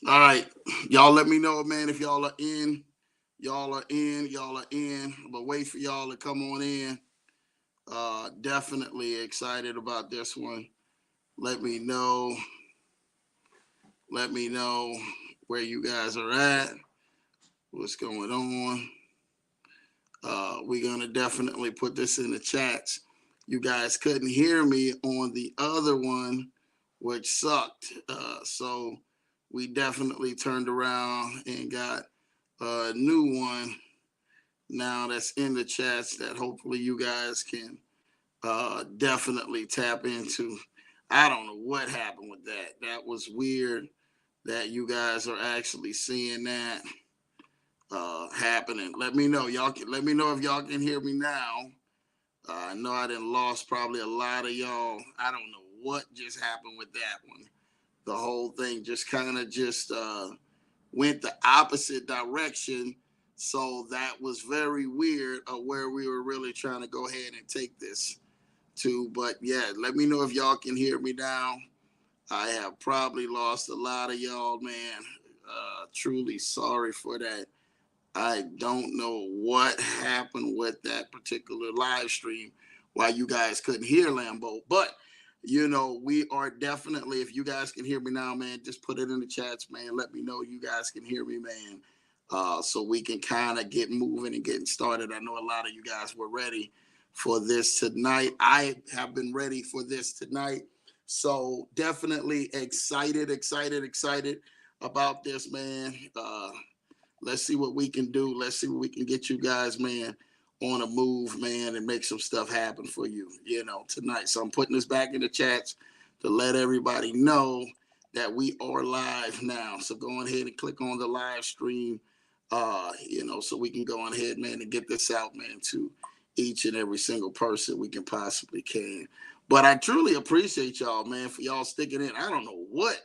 All right, y'all let me know, man, if y'all are in. Y'all are in. Y'all are in. But wait for y'all to come on in. Definitely excited about this one. Let me know. Let me know where you guys are at. What's going on? We're gonna definitely put this in the chats. You guys couldn't hear me on the other one, which sucked. So we definitely turned around and got a new one now that's in the chats that hopefully you guys can definitely tap into. I don't know what happened with that. That was weird that you guys are actually seeing that happening. Let me know. Y'all can let me know if y'all can hear me now. I know I didn't lost probably a lot of y'all. I don't know what just happened with that one. The whole thing just kind of just went the opposite direction. So that was very weird of where we were really trying to go ahead and take this to. But yeah, let me know if y'all can hear me now. I have probably lost a lot of y'all, man. Truly sorry for that. I don't know what happened with that particular live stream, why you guys couldn't hear Lambo. But we are definitely, if you guys can hear me now, man, just put it in the chats, man. Let me know you guys can hear me, man. So we can kind of get moving and getting started. I know a lot of you guys were ready for this tonight. I have been ready for this tonight. So definitely excited, excited, excited about this, man. Let's see what we can do. Let's see what we can get you guys, man, on a move, man, and make some stuff happen for you, tonight. So I'm putting this back in the chats to let everybody know that we are live now. So go on ahead and click on the live stream, so we can go on ahead, man, and get this out, man, to each and every single person we can possibly can. But I truly appreciate y'all, man, for y'all sticking in. I don't know what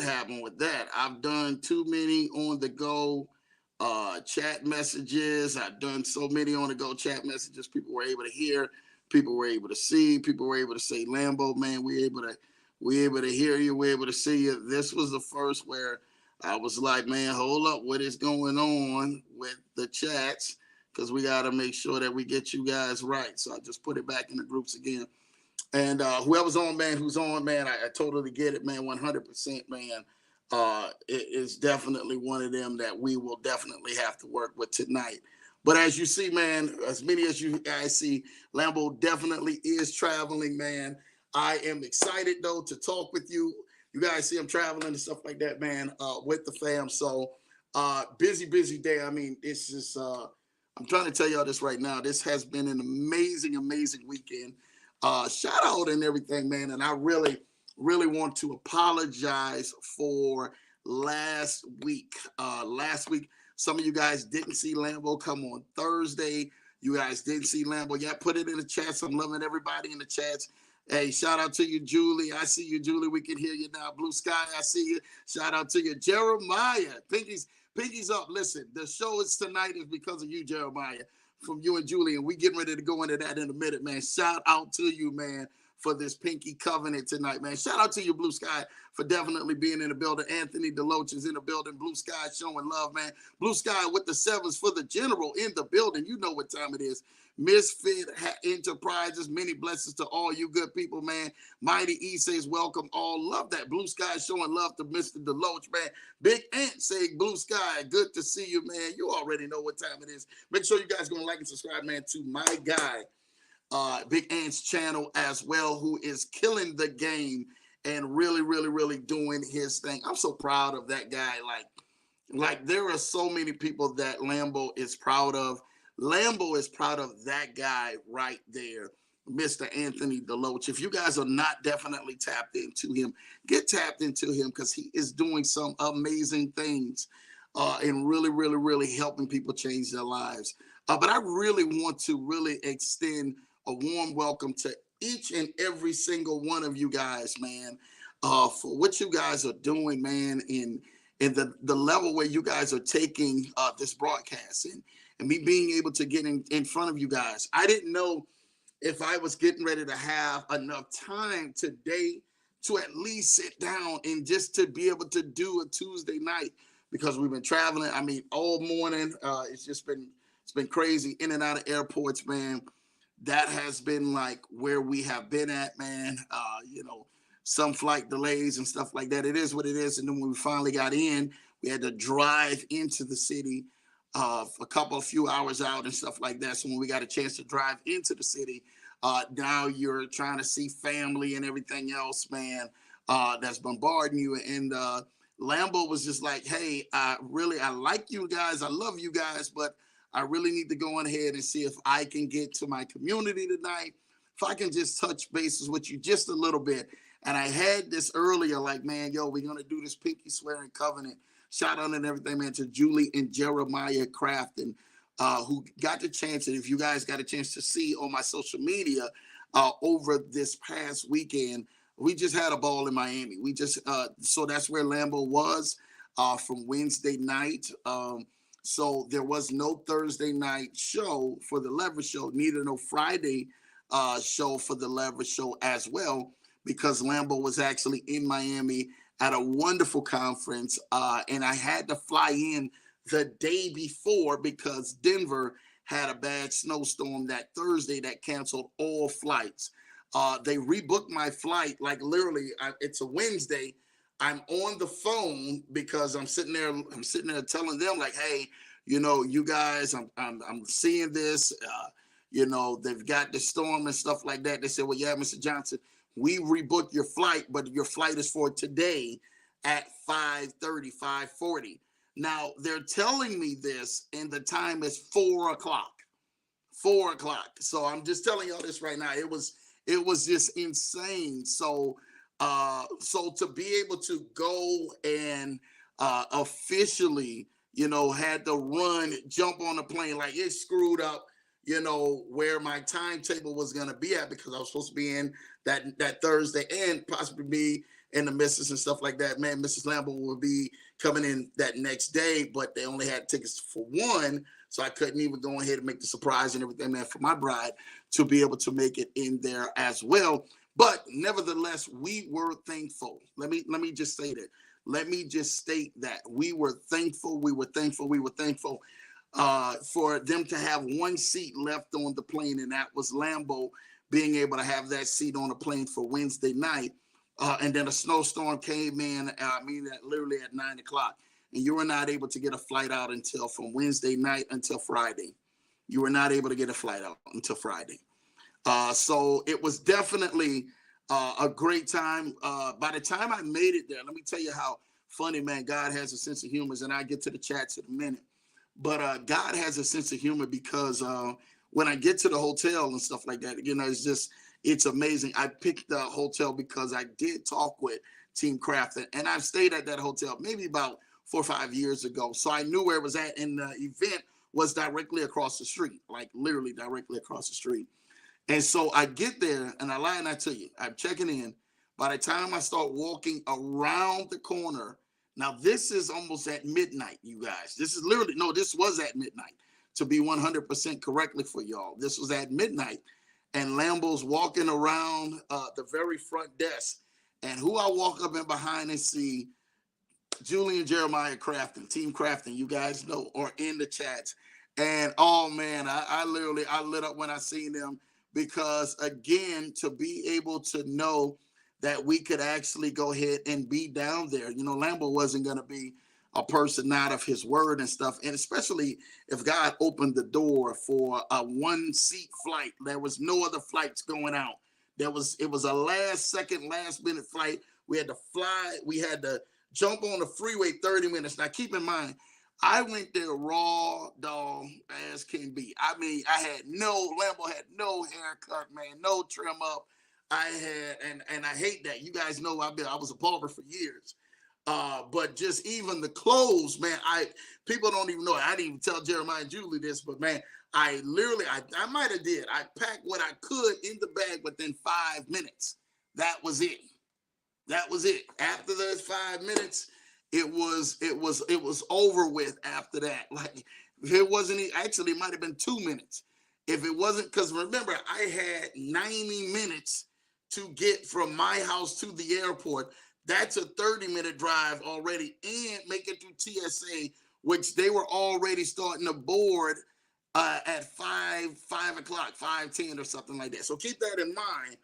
happened with that. I've done too many on the go chat messages. I've done so many on the go chat messages. People were able to hear, people were able to see, people were able to say, Lambo, man, we able to hear you, we're able to see you. This was the first where I was like, man, hold up, what is going on with the chats? Because we got to make sure that we get you guys right. So I just put it back in the groups again. And whoever's on, man, who's on, man, I totally get it, man, 100%, man. It is definitely one of them that we will definitely have to work with tonight. But as you see, man, as many as you guys see, Lambo definitely is traveling, man. I am excited, though, to talk with you. You guys see I'm traveling and stuff like that, man, with the fam. So busy, busy day. I mean, this is, I'm trying to tell y'all this right now. This has been an amazing, amazing weekend. Shout out and everything, man. And I really, really want to apologize for last week. Last week, some of you guys didn't see Lambo come on Thursday. You guys didn't see Lambo. Yeah, put it in the chats. I'm loving everybody in the chats. Hey, shout out to you, Julie. I see you, Julie. We can hear you now. Blue Sky, I see you. Shout out to you, Jeremiah. Pinky's up. Listen, the show is tonight is because of you, Jeremiah, from you and Julie, and we getting ready to go into that in a minute, man. Shout out to you, man, for this Pinky Covenant tonight, man. Shout out to you, Blue Sky, for definitely being in the building. Anthony Deloach is in the building. Blue Sky showing love, man. Blue Sky with the sevens for the general in the building. You know what time it is. Misfit Enterprises, many blessings to all you good people, man. Mighty E says welcome all. Love that. Blue Sky showing love to Mr. Deloach, man. Big Ant saying Blue Sky, good to see you, man. You already know what time it is. Make sure you guys go and like and subscribe, man, to my guy, Big Ant's channel as well, who is killing the game and really, really, really doing his thing. I'm so proud of that guy. Like there are so many people that Lambo is proud of. Lambo is proud of that guy right there, Mr. Anthony Deloach. If you guys are not definitely tapped into him, get tapped into him because he is doing some amazing things and really, really, really helping people change their lives. But I really want to really extend a warm welcome to each and every single one of you guys, man, for what you guys are doing, man, in the level where you guys are taking this broadcast and me being able to get in front of you guys. I didn't know if I was getting ready to have enough time today to at least sit down and just to be able to do a Tuesday night because we've been traveling. I mean, all morning. It's been crazy in and out of airports, man. That has been like where we have been at, man. Some flight delays and stuff like that. It is what it is. And then when we finally got in, we had to drive into the city a few hours out and stuff like that. So when we got a chance to drive into the city, now you're trying to see family and everything else, man, that's bombarding you. And Lambo was just like, hey, I like you guys. I love you guys, but I really need to go on ahead and see if I can get to my community tonight. If I can just touch bases with you just a little bit. And I had this earlier, like, man, yo, we're going to do this pinky swearing covenant. Shout out and everything, man, to Julie and Jeremiah Crafton, who got the chance, and if you guys got a chance to see on my social media over this past weekend, we just had a ball in Miami. So that's where Lambo was from Wednesday night. So there was no Thursday night show for the Leverage Show, neither no Friday show for the Leverage Show as well, because Lambo was actually in Miami at a wonderful conference. And I had to fly in the day before because Denver had a bad snowstorm that Thursday that canceled all flights. They rebooked my flight, like literally, it's a Wednesday. I'm on the phone because I'm sitting there telling them like, hey, you guys, I'm seeing this, they've got the storm and stuff like that. They said, well, yeah, Mr. Johnson, we rebooked your flight, but your flight is for today at 5:30, 5:40. Now they're telling me this and the time is 4:00. 4:00. So I'm just telling y'all this right now. It was just insane. So to be able to go and officially, had to jump on the plane, like it screwed up, where my timetable was going to be at because I was supposed to be in that Thursday and possibly be in the missus and stuff like that. Man, Mrs. Lambo would be coming in that next day, but they only had tickets for one. So I couldn't even go ahead and make the surprise and everything, man, for my bride to be able to make it in there as well. But nevertheless, we were thankful. Let me just say that. Let me just state that we were thankful. We were thankful for them to have one seat left on the plane, and that was Lambo being able to have that seat on the plane for Wednesday night. And then a snowstorm came in, literally at 9:00. And you were not able to get a flight out from Wednesday night until Friday. You were not able to get a flight out until Friday. So it was definitely a great time. By the time I made it there, let me tell you how funny, man, God has a sense of humor, and I get to the chats in a minute. But God has a sense of humor because when I get to the hotel and stuff like that, it's amazing. I picked the hotel because I did talk with Team Crafton, and I've stayed at that hotel maybe about 4 or 5 years ago. So I knew where it was at, and the event was directly across the street, like literally directly across the street. And so I get there, and I lie and I tell you, I'm checking in. By the time I start walking around the corner, now this is almost at midnight, you guys. This was at midnight, to be 100% correctly for y'all. This was at midnight, and Lambo's walking around the very front desk. And who I walk up in behind and see, Julie and Jeremiah Crafton, Team Crafton, you guys know, are in the chats. And oh man, I lit up when I seen them. Because again, to be able to know that we could actually go ahead and be down there, Lambo wasn't going to be a person not of his word and stuff. And especially if God opened the door for a 1-seat flight, there was no other flights going out. It was a last minute flight. We had to fly. We had to jump on the freeway 30 minutes. Now keep in mind, I went there raw dog as can be. I mean, Lambo had no haircut, man, no trim up. I had, and I hate that. You guys know I was a barber for years. But just even the clothes, man, people don't even know. I didn't even tell Jeremiah and Julie this, but man, I might have did. I packed what I could in the bag within 5 minutes. That was it. After those 5 minutes, it was over with after that. Like it wasn't actually, it might have been 2 minutes. If it wasn't, because remember, I had 90 minutes to get from my house to the airport. That's a 30-minute drive already, and make it through TSA, which they were already starting to board at 5 o'clock, 5:10 or something like that. So keep that in mind.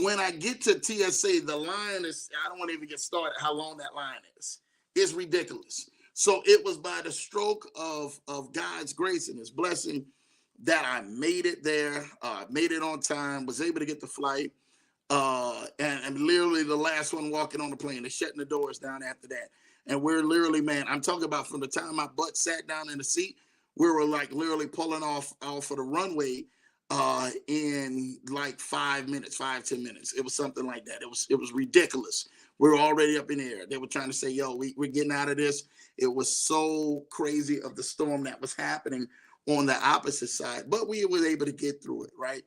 When I get to TSA, the line is, I don't want to even get started how long that line is. It's ridiculous. So it was by the stroke of God's grace and his blessing that I made it there, made it on time, was able to get the flight, and literally the last one walking on the plane. They're shutting the doors down after that. And we're literally, man, I'm talking about from the time my butt sat down in the seat, we were like literally pulling off of the runway in like 5 minutes, 5-10 minutes. It was something like that. It was ridiculous. We were already up in the air. They were trying to say, yo, we're getting out of this. It was so crazy of the storm that was happening on the opposite side, but we were able to get through it, right?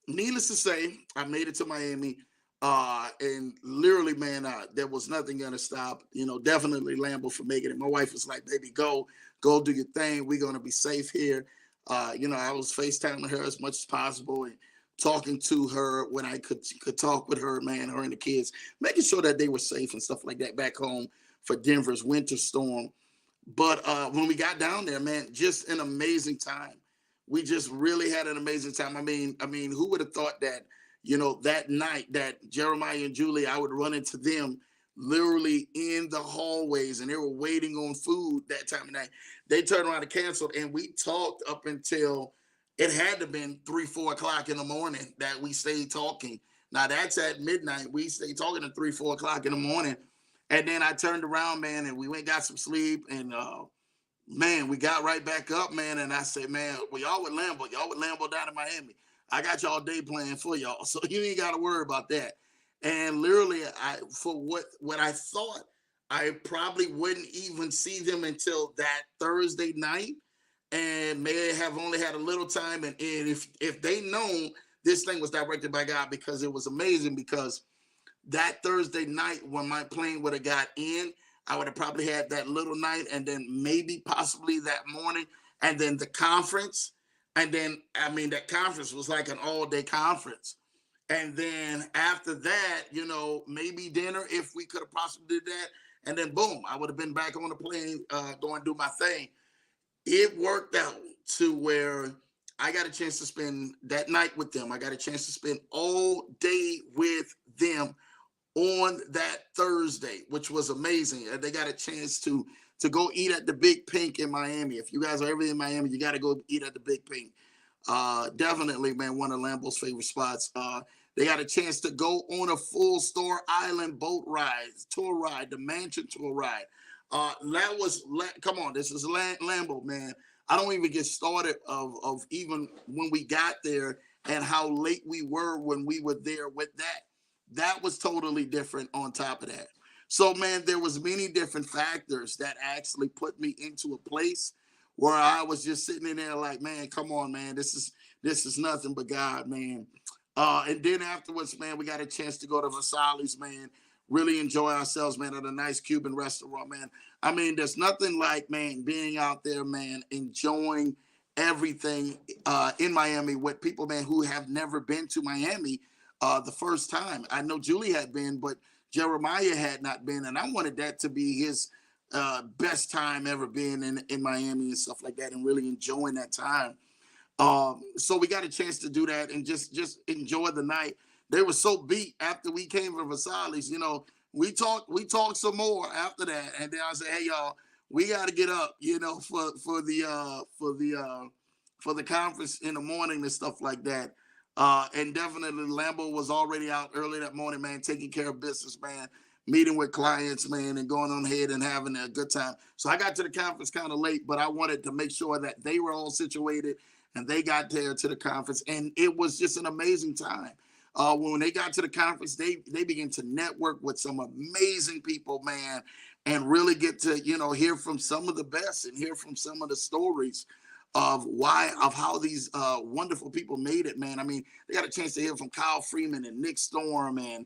Needless to say, I made it to Miami, and literally, man, there was nothing gonna stop. Definitely Lambo for making it. My wife was like, "Baby, go do your thing. We're gonna be safe here." I was FaceTiming her as much as possible and talking to her when I could talk with her, man, her and the kids, making sure that they were safe and stuff like that back home for Denver's winter storm. But when we got down there, man, just an amazing time. We just really had an amazing time. I mean, who would have thought that, that night that Jeremiah and Julie, I would run into them literally in the hallways, and they were waiting on food that time of night. They turned around and canceled, and we talked up until it had to have been 3-4 o'clock in the morning that we stayed talking. Now that's at midnight. We stayed talking at 3-4 o'clock in the morning. And then I turned around, man, and we went and got some sleep. And man, we got right back up, man. And I said, man, well, y'all with Lambo. Y'all with Lambo down in Miami. I got y'all day plan for y'all. So you ain't got to worry about that. And literally, for what I thought I probably wouldn't even see them until that Thursday night, and may have only had a little time. And if they known this thing was directed by God, because it was amazing, because that Thursday night when my plane would have got in, I would have probably had that little night, and then maybe possibly that morning, and then the conference. And then, I mean, that conference was like an all-day conference. And then after that, maybe dinner if we could have possibly did that. And then boom, I would have been back on the plane, going to do my thing. It worked out to where I got a chance to spend that night with them. I got a chance to spend all day with them on that Thursday, which was amazing. And they got a chance to go eat at the Big Pink in Miami. If you guys are ever in Miami, you got to go eat at the Big Pink. Definitely, man, one of Lambo's favorite spots. They got a chance to go on a full Store Island boat ride, tour ride, the Mansion tour ride. Come on, this is Lambo, man. I don't even get started of even when we got there and how late we were when we were there with that. That was totally different on top of that. So, man, there was many different factors that actually put me into a place where I was just sitting in there like, man, come on, man, this is nothing but God, man. And then afterwards, man, we got a chance to go to Versailles, man, really enjoy ourselves, man, at a nice Cuban restaurant, man. I mean, there's nothing like, man, being out there, man, enjoying everything in Miami with people, man, who have never been to Miami the first time. I know Julie had been, but Jeremiah had not been, and I wanted that to be his best time ever being in Miami and stuff like that, and really enjoying that time. So we got a chance to do that and just enjoy the night. They were so beat after we came from Versailles. We talked some more after that, and then I said, hey y'all, we got to get up, for the conference in the morning and stuff like that. And definitely Lambo was already out early that morning, man, taking care of business, man, meeting with clients, man, and going on ahead and having a good time. So I got to the conference kind of late, but I wanted to make sure that they were all situated and they got there to the conference. And it was just an amazing time. When they got to the conference, they began to network with some amazing people, man, and really get to, hear from some of the best and hear from some of the stories of how these wonderful people made it, man. I mean, they got a chance to hear from Kyle Freeman and Nick Storm and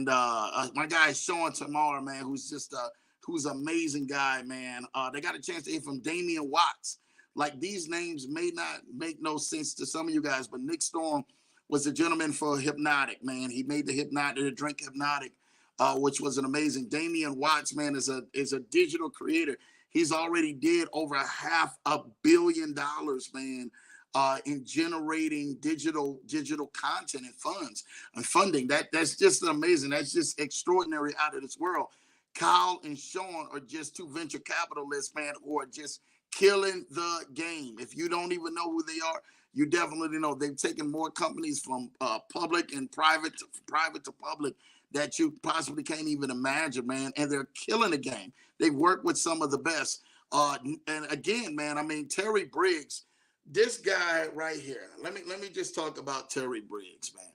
my guy Sean Tamar, man, who's an amazing guy, man. They got a chance to hear from Damian Watts. Like, these names may not make no sense to some of you guys, but Nick Storm was the gentleman for Hypnotic, man. He made the drink Hypnotic, which was an amazing. Damian Watts, man, is a digital creator. He's already did over $500 million, man, in generating digital content and funds and funding. That's just amazing. That's just extraordinary, out of this world. Kyle and Sean are just two venture capitalists, man, who are just killing the game. If you don't even know who they are, you definitely know. They've taken more companies from public and private to public that you possibly can't even imagine, man. And they're killing the game. They work with some of the best. And again, man, I mean, Terry Briggs, this guy right here. Let me just talk about Terry Briggs, man.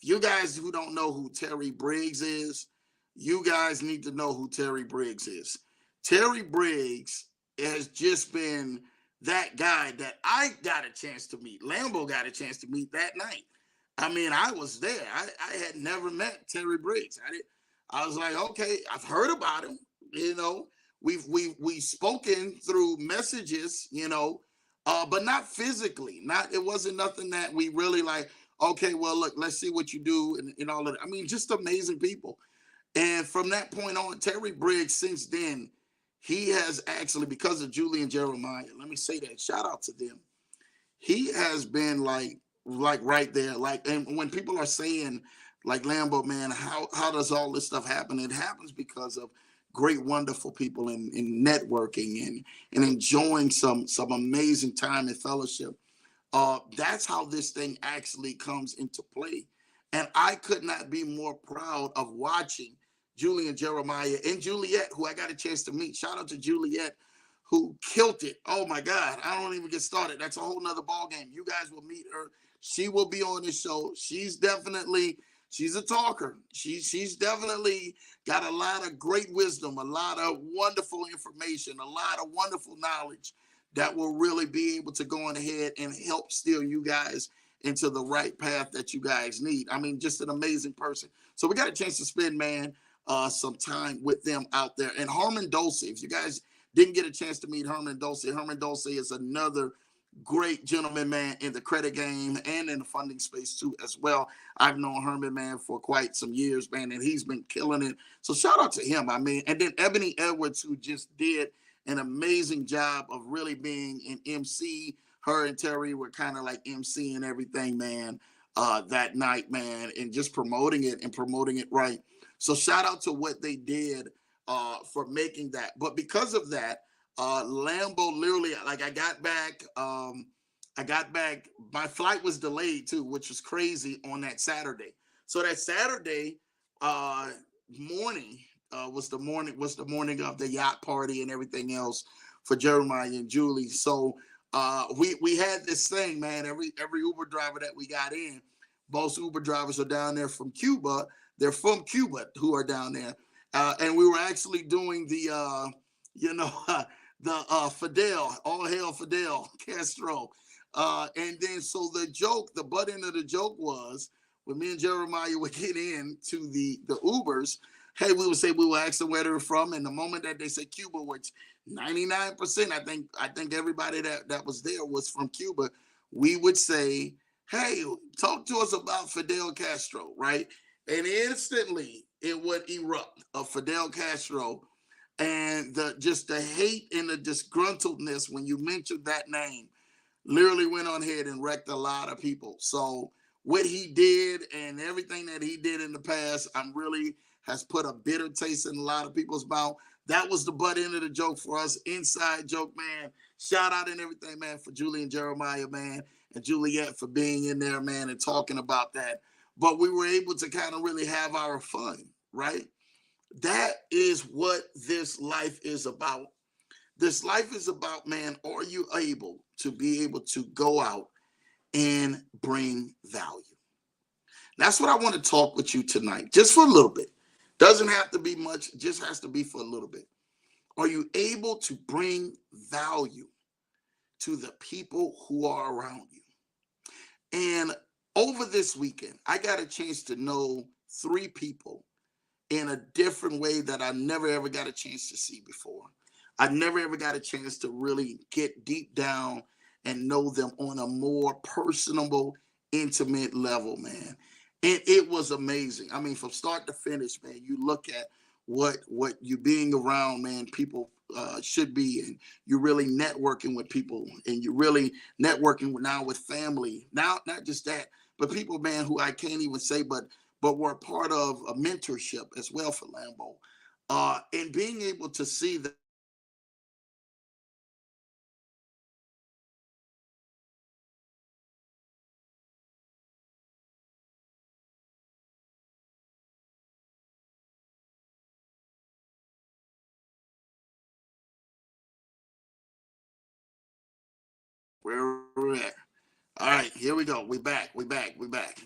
You guys who don't know who Terry Briggs is, you guys need to know who Terry Briggs is. Terry Briggs has just been that guy that I got a chance to meet. Lambo got a chance to meet that night. I mean, I was there. I had never met Terry Briggs. I was like, okay, I've heard about him. You know, we've spoken through messages, you know, but not physically. It wasn't nothing that we really like, okay, well, look, let's see what you do and all of that. I mean, just amazing people. And from that point on, Terry Briggs, since then, he has actually, because of Julie and Jeremiah, let me say that, shout out to them. He has been like right there. Like, and when people are saying, like, Lambo, man, how does all this stuff happen? It happens because of great, wonderful people in networking and enjoying some amazing time and fellowship. That's how this thing actually comes into play. And I could not be more proud of watching Julie and Jeremiah and Juliet, who I got a chance to meet. Shout out to Juliet, who killed it. Oh my God, I don't even get started. That's a whole nother ball game. You guys will meet her. She will be on this show. She's a talker. She's definitely got a lot of great wisdom, a lot of wonderful information, a lot of wonderful knowledge that will really be able to go on ahead and help steer you guys into the right path that you guys need. I mean, just an amazing person. So we got a chance to spend, man, some time with them out there. And Herman Dulce, if you guys didn't get a chance to meet Herman Dulce is another great gentleman, man, in the credit game and in the funding space too as well. I've known Herman, man, for quite some years, man, and he's been killing it. So shout out to him. I mean, and then Ebony Edwards, who just did an amazing job of really being an MC. Her and Terry were kind of like MC and everything, man, that night, man, and just promoting it right. So shout out to what they did for making that. But because of that, Lambo literally, like, I got back, my flight was delayed too, which was crazy on that Saturday. So that Saturday morning was the morning of the yacht party and everything else for Jeremiah and Julie. So we had this thing, man. Every Uber driver that we got in, most Uber drivers are down there from Cuba. They're from Cuba who are down there, and we were actually doing the the Fidel, all hail Fidel Castro, and then so the butt end of the joke was when me and Jeremiah would get into the Ubers. Hey, we would say, we would ask them where they're from, and the moment that they said Cuba, which 99%, I think everybody that was there was from Cuba, we would say, hey, talk to us about Fidel Castro, right? And instantly it would erupt of Fidel Castro, and the hate and the disgruntledness when you mentioned that name literally went on ahead and wrecked a lot of people. So what he did and everything that he did in the past, I'm really has put a bitter taste in a lot of people's mouth. That was the butt end of the joke for us. Inside joke, man. Shout out and everything, man, for Julie and Jeremiah, man, and Juliet for being in there, man, and talking about that. But we were able to kind of really have our fun, right? That is what this life is about. This life is about, man, are you able to go out and bring value? That's what I want to talk with you tonight, just for a little bit. Doesn't have to be much, just has to be for a little bit. Are you able to bring value to the people who are around you? And over this weekend, I got a chance to know 3 people in a different way that I never ever got a chance to see before. I never ever got a chance to really get deep down and know them on a more personable, intimate level, man. And it was amazing. I mean, from start to finish, man, you look at what you being around, man, people should be, and you're really networking with people, and you're really networking now with family. Now, not just that, but people, man, who I can't even say, but were part of a mentorship as well for Lambo. And being able to see that where we're at. All right, here we go. We back. We back. We back.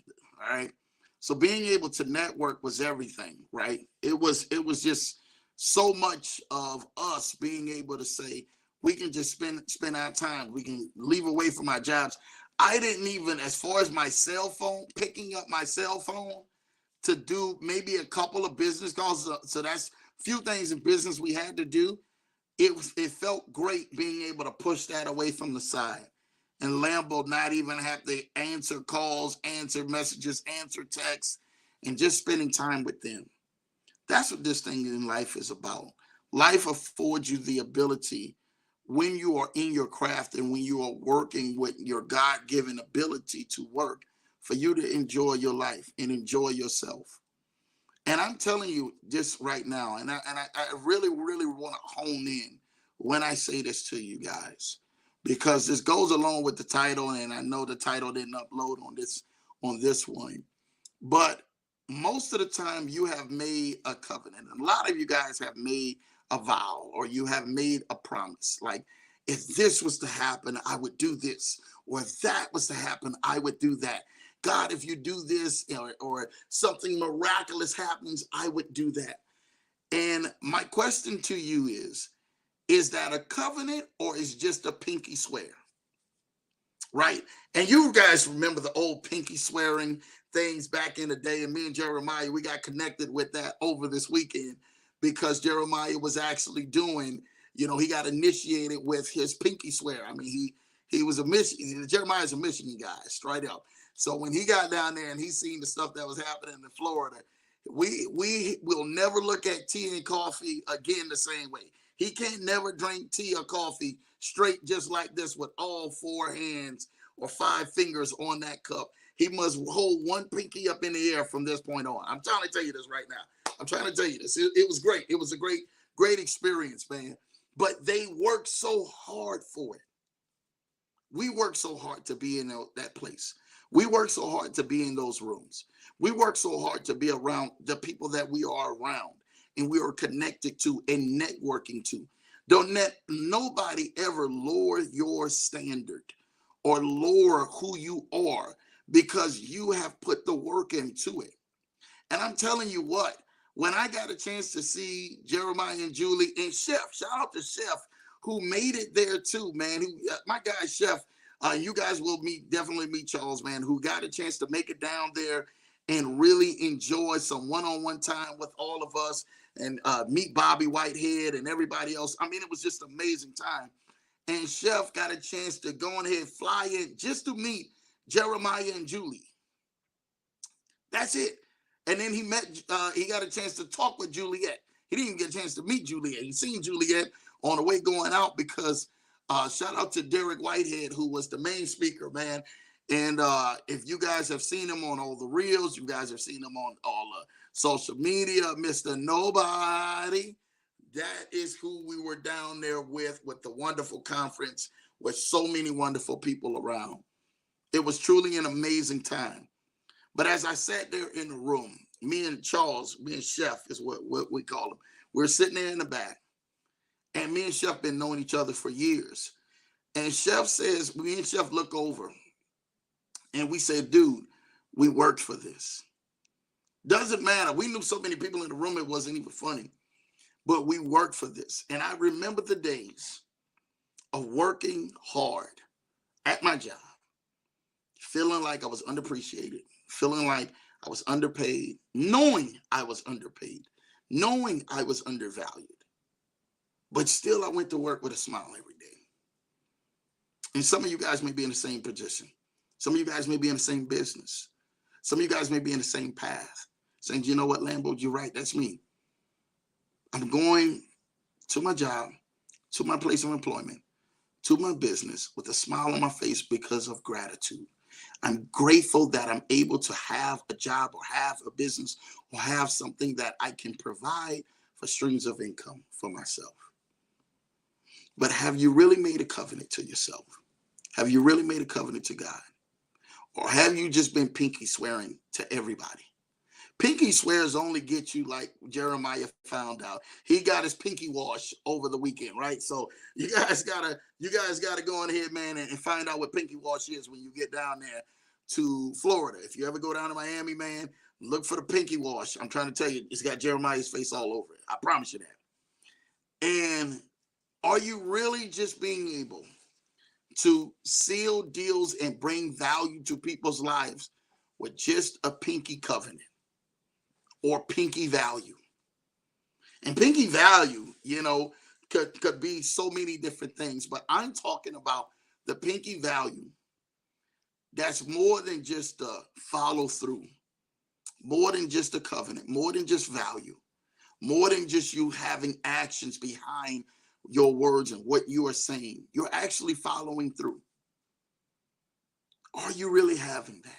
All right. So being able to network was everything, right? It was just so much of us being able to say we can just spend our time. We can leave away from our jobs. I didn't even, as far as my cell phone, picking up my cell phone to do maybe a couple of business calls. So that's few things in business we had to do. It felt great being able to push that away from the side, and Lambo not even have to answer calls, answer messages, answer texts, and just spending time with them. That's what this thing in life is about. Life affords you the ability, when you are in your craft and when you are working with your God-given ability to work, for you to enjoy your life and enjoy yourself. And I'm telling you this right now, and I really, really want to hone in when I say this to you guys, because this goes along with the title, and I know the title didn't upload on this one. But most of the time, you have made a covenant. A lot of you guys have made a vow, or you have made a promise. Like, if this was to happen, I would do this. Or if that was to happen, I would do that. God, if you do this, or something miraculous happens, I would do that. And my question to you is that a covenant, or is just a pinky swear? Right? And you guys remember the old pinky swearing things back in the day. And me and Jeremiah, we got connected with that over this weekend, because Jeremiah was actually doing, he got initiated with his pinky swear. I mean, he was a Michigan. Jeremiah's a Michigan guy, straight up. So when he got down there and he seen the stuff that was happening in Florida, we will never look at tea and coffee again the same way. He can't never drink tea or coffee straight just like this with all four hands or five fingers on that cup. He must hold one pinky up in the air from this point on. I'm trying to tell you this right now. I'm trying to tell you this. It was great. It was a great experience, man. But they worked so hard for it. We work so hard to be in that place. We work so hard to be in those rooms. We work so hard to be around the people that we are around and we are connected to and networking to. Don't let nobody ever lower your standard or lower who you are, because you have put the work into it. And I'm telling you what, when I got a chance to see Jeremiah and Julie and Chef, shout out to Chef, who made it there too, man. My guy Chef, you guys will definitely meet Charles, man, who got a chance to make it down there and really enjoy some one-on-one time with all of us, and meet Bobby Whitehead and everybody else. I mean, it was just an amazing time. And Chef got a chance to go on ahead, fly in just to meet Jeremiah and Julie. That's it. And then he got a chance to talk with Juliet. He didn't even get a chance to meet Juliet. He seen Juliet on the way going out, because shout out to Derek Whitehead, who was the main speaker, man. And if you guys have seen him on all the reels, you guys have seen him on all social media, Mr. Nobody. That is who we were down there with the wonderful conference with so many wonderful people around. It was truly an amazing time. But as I sat there in the room, me and Charles, me and Chef is what we call him. We're sitting there in the back. And me and Chef been knowing each other for years. And Chef says, me and Chef look over and we said, dude, we worked for this. Doesn't matter. We knew so many people in the room, it wasn't even funny. But we worked for this. And I remember the days of working hard at my job, feeling like I was underappreciated, feeling like I was underpaid, knowing I was underpaid, knowing I was undervalued. But still, I went to work with a smile every day. And some of you guys may be in the same position. Some of you guys may be in the same business. Some of you guys may be in the same path, saying, you know what, Lambo, you're right. That's me. I'm going to my job, to my place of employment, to my business with a smile on my face because of gratitude. I'm grateful that I'm able to have a job or have a business or have something that I can provide for streams of income for myself. But have you really made a covenant to yourself? Have you really made a covenant to God? Or have you just been pinky swearing to everybody? Pinky swears only get you like Jeremiah found out. He got his pinky wash over the weekend, right? So you guys gotta go on ahead, man, and find out what pinky wash is when you get down there to Florida. If you ever go down to Miami, man, look for the pinky wash. I'm trying to tell you, it's got Jeremiah's face all over it. I promise you that. And are you really just being able to seal deals and bring value to people's lives with just a pinky covenant or pinky value? And pinky value, could be so many different things, but I'm talking about the pinky value that's more than just a follow through, more than just a covenant, more than just value, more than just you having actions behind your words and what you are saying. You're actually following through. Are you really having that?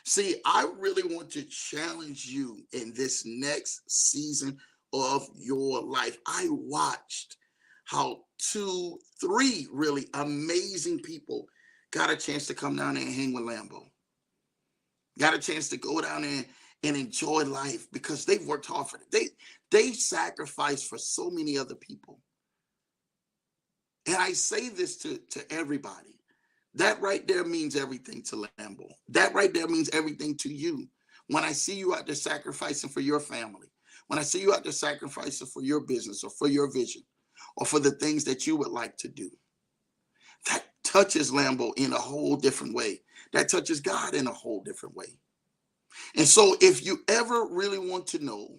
See, I really want to challenge you in this next season of your life. I watched how 3 really amazing people got a chance to come down there and hang with Lambo. Got a chance to go down there and enjoy life because they've worked hard for it. They sacrificed for so many other people. And I say this to everybody. That right there means everything to Lambo. That right there means everything to you. When I see you out there sacrificing for your family, when I see you out there sacrificing for your business or for your vision or for the things that you would like to do, that touches Lambo in a whole different way. That touches God in a whole different way. And so if you ever really want to know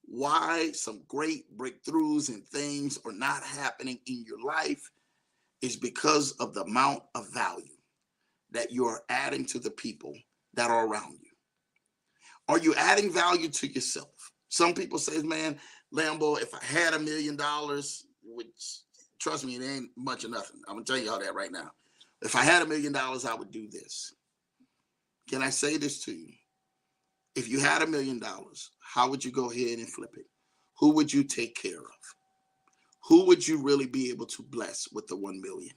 why some great breakthroughs and things are not happening in your life, is because of the amount of value that you're adding to the people that are around you. Are you adding value to yourself? Some people say, man, Lambo, if I had $1 million, which trust me, it ain't much of nothing. I'm gonna tell y'all that right now. If I had $1 million, I would do this. Can I say this to you? If you had $1 million, how would you go ahead and flip it? Who would you take care of? Who would you really be able to bless with the 1 million?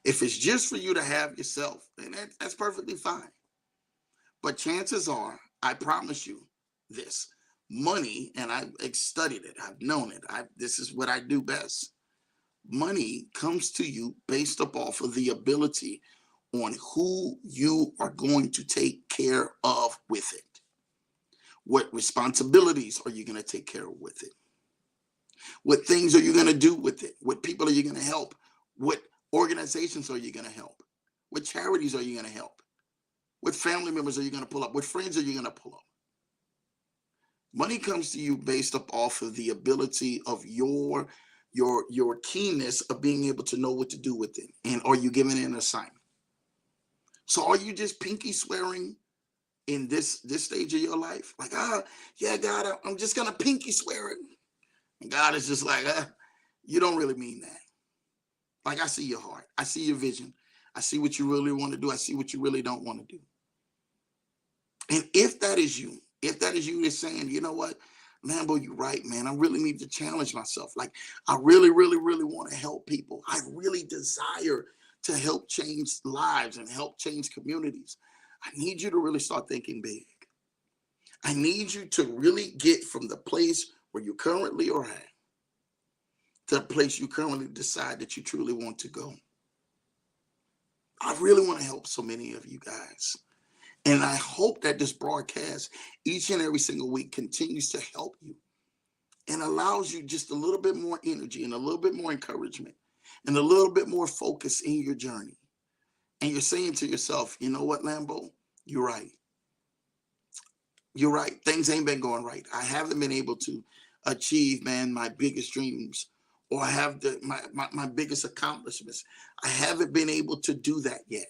If it's just for you to have yourself, then that's perfectly fine. But chances are, I promise you this, money, and I've studied it, I've known it, this is what I do best. Money comes to you based up off of the ability on who you are going to take care of with it. What responsibilities are you going to take care of with it? What things are you going to do with it? What people are you going to help? What organizations are you going to help? What charities are you going to help? What family members are you going to pull up? What friends are you going to pull up? Money comes to you based up off of the ability of your keenness of being able to know what to do with it. And are you giving it an assignment? So are you just pinky swearing in this stage of your life? Like, yeah, God, I'm just going to pinky swear it. And God is just like, you don't really mean that. Like, I see your heart. I see your vision. I see what you really want to do. I see what you really don't want to do. And if that is you that's saying, you know what, Lambo, you're right, man. I really need to challenge myself. Like, I really, really, really want to help people. I really desire to help change lives and help change communities. I need you to really start thinking big. I need you to really get from the place where you currently are at to the place you currently decide that you truly want to go. I really want to help so many of you guys. And I hope that this broadcast each and every single week continues to help you and allows you just a little bit more energy and a little bit more encouragement and a little bit more focus in your journey. And you're saying to yourself, you know what, Lambo, you're right. You're right. Things ain't been going right. I haven't been able to achieve, man, my biggest dreams or I have my biggest accomplishments. I haven't been able to do that yet.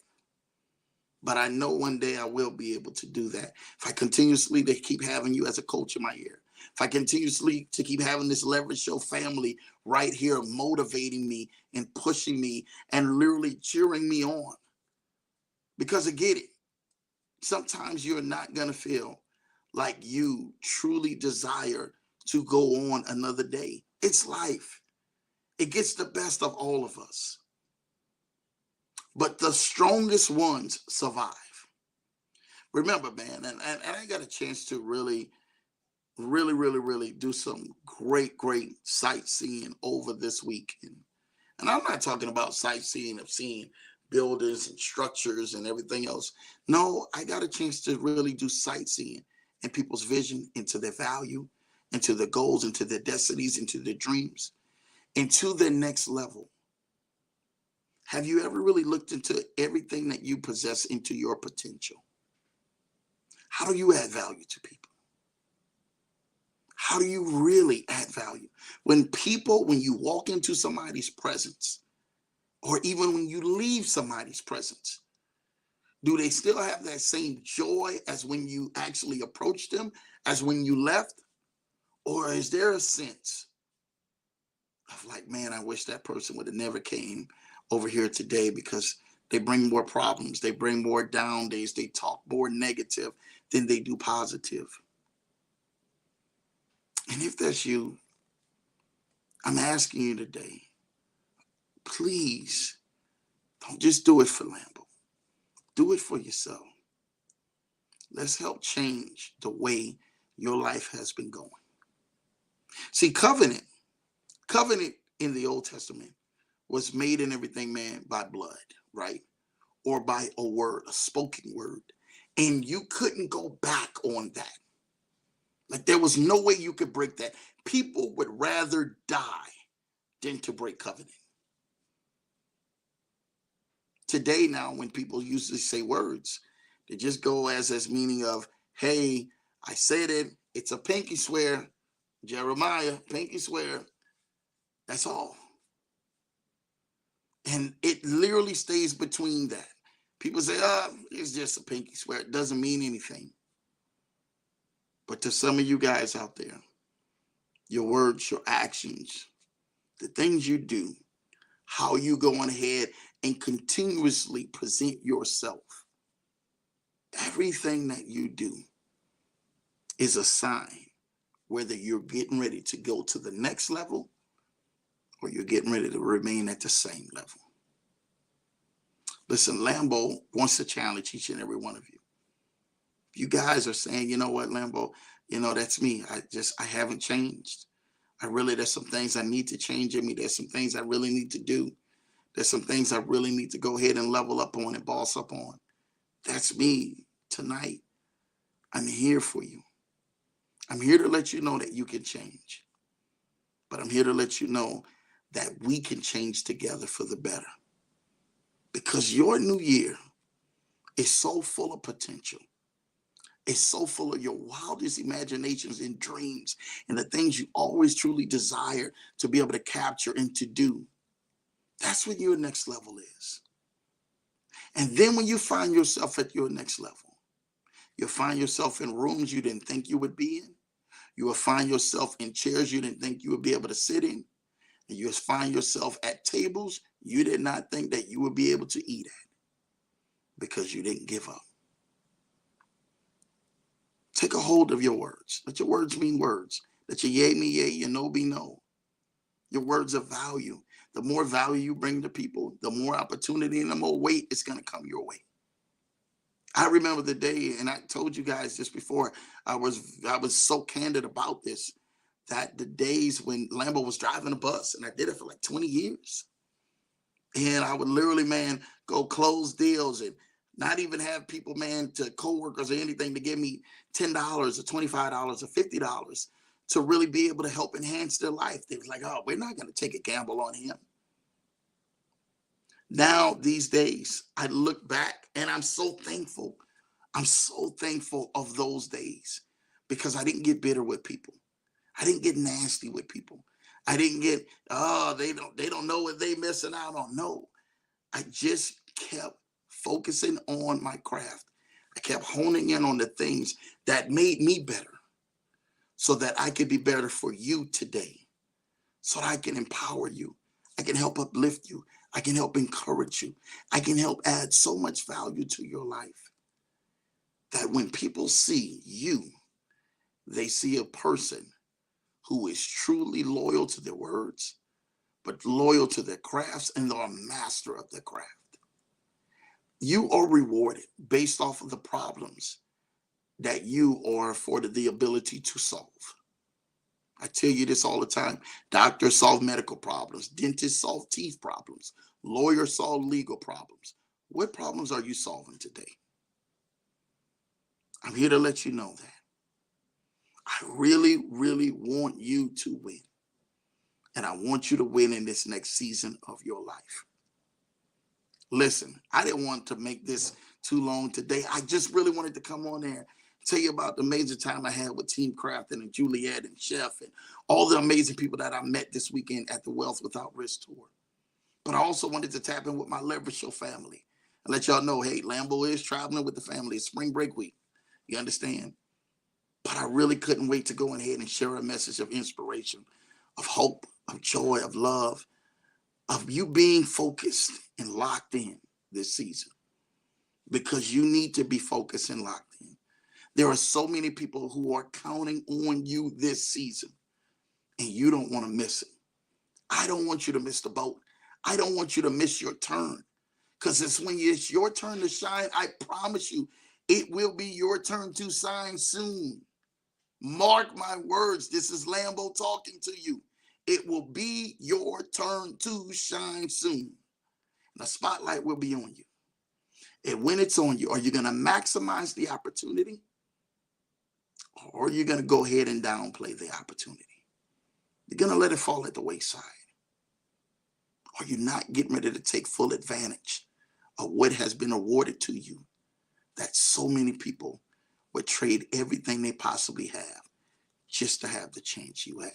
But I know one day I will be able to do that. If I continuously to keep having you as a coach in my ear, if I continuously to keep having this Leverage Show family right here motivating me and pushing me and literally cheering me on. Because I get it. Sometimes you're not going to feel like you truly desire to go on another day. It's life. It gets the best of all of us. But the strongest ones survive. Remember, man, and I got a chance to really do some great sightseeing over this weekend. And I'm not talking about sightseeing of seeing buildings and structures and everything else. No, I got a chance to really do sightseeing and people's vision into their value, into their goals, into their destinies, into their dreams, into their next level. Have you ever really looked into everything that you possess into your potential? How do you add value to people? How do you really add value? When you walk into somebody's presence, or even when you leave somebody's presence, do they still have that same joy as when you actually approached them, as when you left? Or is there a sense of like, man, I wish that person would have never came over here today because they bring more problems, they bring more down days, they talk more negative than they do positive? And if that's you, I'm asking you today, please don't just do it for Lambo. Do it for yourself. Let's help change the way your life has been going. See, covenant in the Old Testament was made in everything, man, by blood, right? Or by a word, a spoken word. And you couldn't go back on that. Like there was no way you could break that. People would rather die than to break covenant. Today now, when people usually say words, they just go as meaning of, hey, I said it, it's a pinky swear, Jeremiah, pinky swear. That's all. And it literally stays between that. People say, it's just a pinky swear. It doesn't mean anything. But to some of you guys out there, your words, your actions, the things you do, how you go on ahead and continuously present yourself, everything that you do is a sign whether you're getting ready to go to the next level or you're getting ready to remain at the same level. Listen, Lambo wants to challenge each and every one of you. You guys are saying, you know what, Lambo, that's me. I haven't changed. There's some things I need to change in me. There's some things I really need to do. There's some things I really need to go ahead and level up on and boss up on. That's me tonight. I'm here for you. I'm here to let you know that you can change. But I'm here to let you know that we can change together for the better. Because your new year is so full of potential. It's so full of your wildest imaginations and dreams and the things you always truly desire to be able to capture and to do. That's what your next level is. And then when you find yourself at your next level, you'll find yourself in rooms you didn't think you would be in. You will find yourself in chairs you didn't think you would be able to sit in. And you'll find yourself at tables you did not think that you would be able to eat at because you didn't give up. Take a hold of your words. Let your words mean words. Let your yea mean yea, your no be no. Your words of value. The more value you bring to people, the more opportunity and the more weight it's going to come your way. I remember the day, and I told you guys this before, I was so candid about this, that the days when Lambo was driving a bus, and I did it for like 20 years. And I would literally, man, go close deals and not even have people, man, to coworkers or anything to give me $10 or $25 or $50 to really be able to help enhance their life. They was like, oh, we're not going to take a gamble on him. Now, these days, I look back and I'm so thankful. I'm so thankful of those days because I didn't get bitter with people. I didn't get nasty with people. I didn't get, oh, they don't know what they missing out on. No, I just kept focusing on my craft. I kept honing in on the things that made me better so that I could be better for you today, so that I can empower you. I can help uplift you. I can help encourage you. I can help add so much value to your life that when people see you, they see a person who is truly loyal to their words, but loyal to their crafts, and they're a master of their craft. You are rewarded based off of the problems that you are afforded the ability to solve. I tell you this all the time. Doctors solve medical problems, dentists solve teeth problems, lawyers solve legal problems. What problems are you solving today? I'm here to let you know that. I really, really want you to win. And I want you to win in this next season of your life. Listen, I didn't want to make this too long today. I just really wanted to come on there, tell you about the amazing time I had with Team Crafton and Juliet and Chef and all the amazing people that I met this weekend at the Wealth Without Risk Tour. But I also wanted to tap in with my Leverage Show family and let y'all know, hey, Lambo is traveling with the family. It's spring break week. You understand? But I really couldn't wait to go ahead and share a message of inspiration, of hope, of joy, of love, of you being focused and locked in this season, because you need to be focused and locked in. There are so many people who are counting on you this season, and you don't want to miss it. I don't want you to miss the boat. I don't want you to miss your turn, because it's when it's your turn to shine. I promise you, it will be your turn to shine soon. Mark my words. This is Lambo talking to you. It will be your turn to shine soon. The spotlight will be on you. And when it's on you, are you going to maximize the opportunity, or are you going to go ahead and downplay the opportunity? You're going to let it fall at the wayside. Are you not getting ready to take full advantage of what has been awarded to you, that so many people would trade everything they possibly have just to have the chance you have?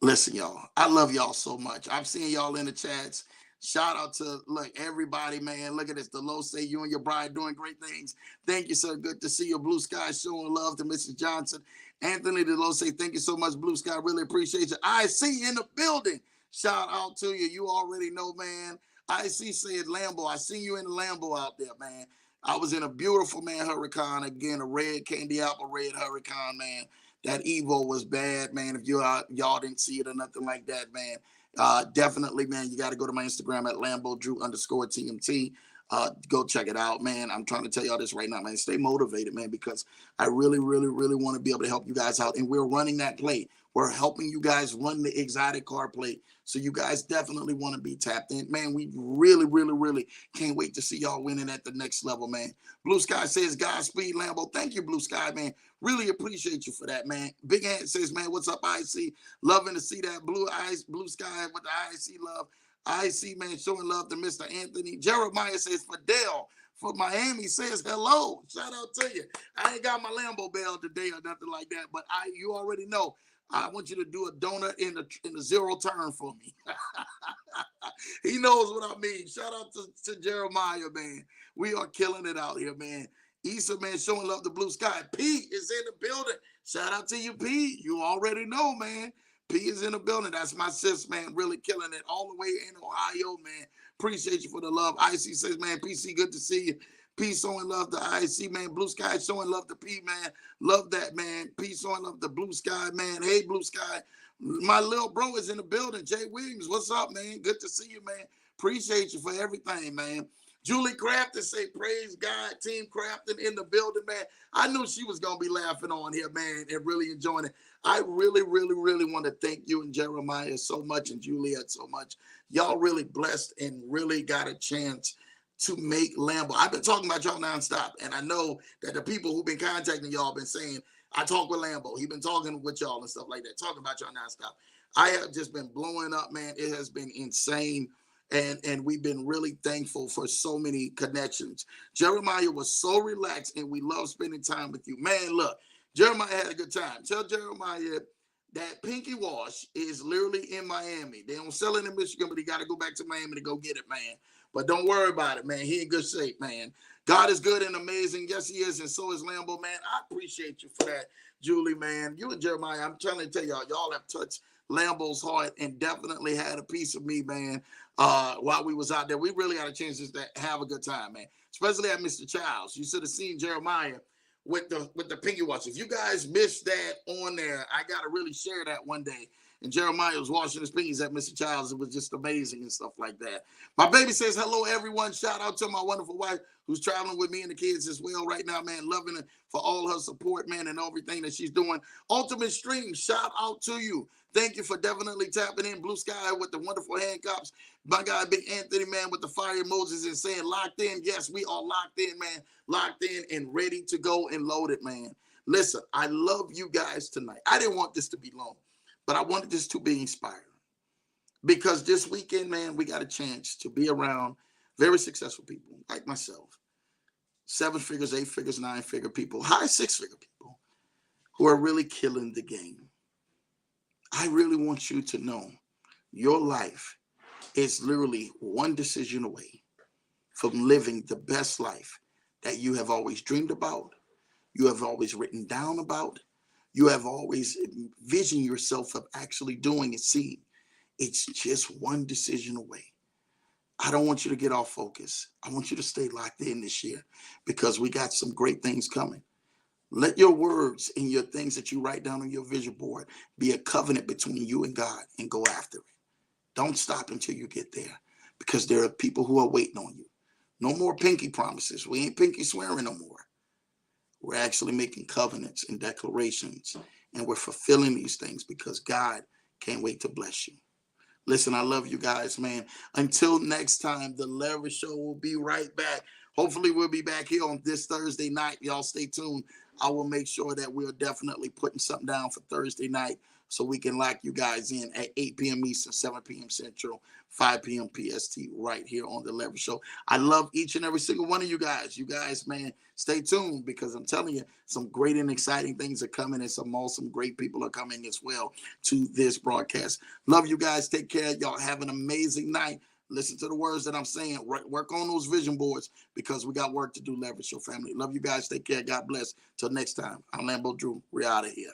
Listen, y'all, I love y'all so much. I'm seeing y'all in the chats. Shout out to, look, everybody, man. Look at this. Delos say you and your bride doing great things. Thank you, sir. Good to see you. Blue Sky showing love to Mrs. Johnson. Anthony Delos say thank you so much, Blue Sky. Really appreciate you. I see you in the building. Shout out to you. You already know, man. I see said Lambo. I see you in the Lambo out there, man. I was in a beautiful, man, Huracan. Again, a red candy apple red Huracan, man. That Evo was bad, man. If y'all didn't see it or nothing like that, man, definitely, man, you got to go to my Instagram at LamboDrew_TMT. Go check it out, man. I'm trying to tell y'all this right now, man. Stay motivated, man, because I really, really, really want to be able to help you guys out. And we're running that play. We're helping you guys run the exotic car play. So you guys definitely want to be tapped in. Man, we really, really, really can't wait to see y'all winning at the next level, man. Blue Sky says, Godspeed, Lambo. Thank you, Blue Sky, man. Really appreciate you for that, man. Big Ant says, man, what's up, IC? Loving to see that blue sky with the IC love. IC, man, showing love to Mr. Anthony. Jeremiah says, Fidel for Miami says hello. Shout out to you. I ain't got my Lambo bell today or nothing like that, but you already know. I want you to do a donut in the zero turn for me. He knows what I mean. Shout out to Jeremiah, man. We are killing it out here, man. Issa, man, showing love to Blue Sky. P is in the building. Shout out to you, P. You already know, man. P is in the building. That's my sis, man. Really killing it all the way in Ohio, man. Appreciate you for the love. IC says, man, PC, good to see you. P showing love to IC, man. Blue Sky showing love to P, man. Love that, man. P showing love to Blue Sky, man. Hey, Blue Sky. My little bro is in the building. Jay Williams, what's up, man? Good to see you, man. Appreciate you for everything, man. Julie Crafton say, praise God, Team Crafton in the building, man. I knew she was going to be laughing on here, man, and really enjoying it. I really, really, really want to thank you and Jeremiah so much and Juliet so much. Y'all really blessed and really got a chance to make Lambo. I've been talking about y'all nonstop, and I know that the people who've been contacting y'all been saying, I talk with Lambo. He been talking with y'all and stuff like that, talking about y'all nonstop. I have just been blowing up, man. It has been insane. And we've been really thankful for so many connections. Jeremiah was so relaxed, and we love spending time with you. Man, look, Jeremiah had a good time. Tell Jeremiah That pinky wash is literally in Miami. They don't sell it in Michigan, but he got to go back to Miami to go get it, man. But don't worry about it, man. He in good shape, man. God is good and amazing. Yes, he is, and so is Lambo, man. I appreciate you for that, Julie, man. You and Jeremiah, I'm trying to tell y'all have touched Lambo's heart and definitely had a piece of me, man, while we was out there. We really got a chance to have a good time, man, especially at Mr. Childs. You should have seen Jeremiah with the pinky watch. If you guys missed that on there, I got to really share that one day. And Jeremiah was washing his pinkies at Mr. Childs. It was just amazing and stuff like that. My baby says, hello, everyone. Shout out to my wonderful wife who's traveling with me and the kids as well right now, man. Loving it for all her support, man, and everything that she's doing. Ultimate Stream, shout out to you. Thank you for definitely tapping in. Blue Sky with the wonderful handcuffs. My guy, Big Anthony, man, with the fire emojis and saying locked in. Yes, we are locked in, man. Locked in and ready to go and loaded, man. Listen, I love you guys tonight. I didn't want this to be long, but I wanted this to be inspiring. Because this weekend, man, we got a chance to be around very successful people like myself. 7 figures, 8 figures, 9 figure people, high 6 figure people who are really killing the game. I really want you to know your life is literally one decision away from living the best life that you have always dreamed about, you have always written down about, you have always envisioned yourself of actually doing and seeing. It's just one decision away. I don't want you to get off focus. I want you to stay locked in this year because we got some great things coming. Let your words and your things that you write down on your vision board be a covenant between you and God and go after it. Don't stop until you get there because there are people who are waiting on you. No more pinky promises. We ain't pinky swearing no more. We're actually making covenants and declarations and we're fulfilling these things because God can't wait to bless you. Listen, I love you guys, man. Until next time, the Leverage Show will be right back. Hopefully, we'll be back here on this Thursday night. Y'all stay tuned. I will make sure that we're definitely putting something down for Thursday night so we can lock you guys in at 8 p.m. Eastern, 7 p.m. Central, 5 p.m. PST right here on the Leverage Show. I love each and every single one of you guys. You guys, man, stay tuned because I'm telling you, some great and exciting things are coming and some awesome great people are coming as well to this broadcast. Love you guys. Take care. Y'all have an amazing night. Listen to the words that I'm saying. Work on those vision boards because we got work to do, Leverage Show family. Love you guys. Take care. God bless. Till next time, I'm LamboDrew. We're out of here.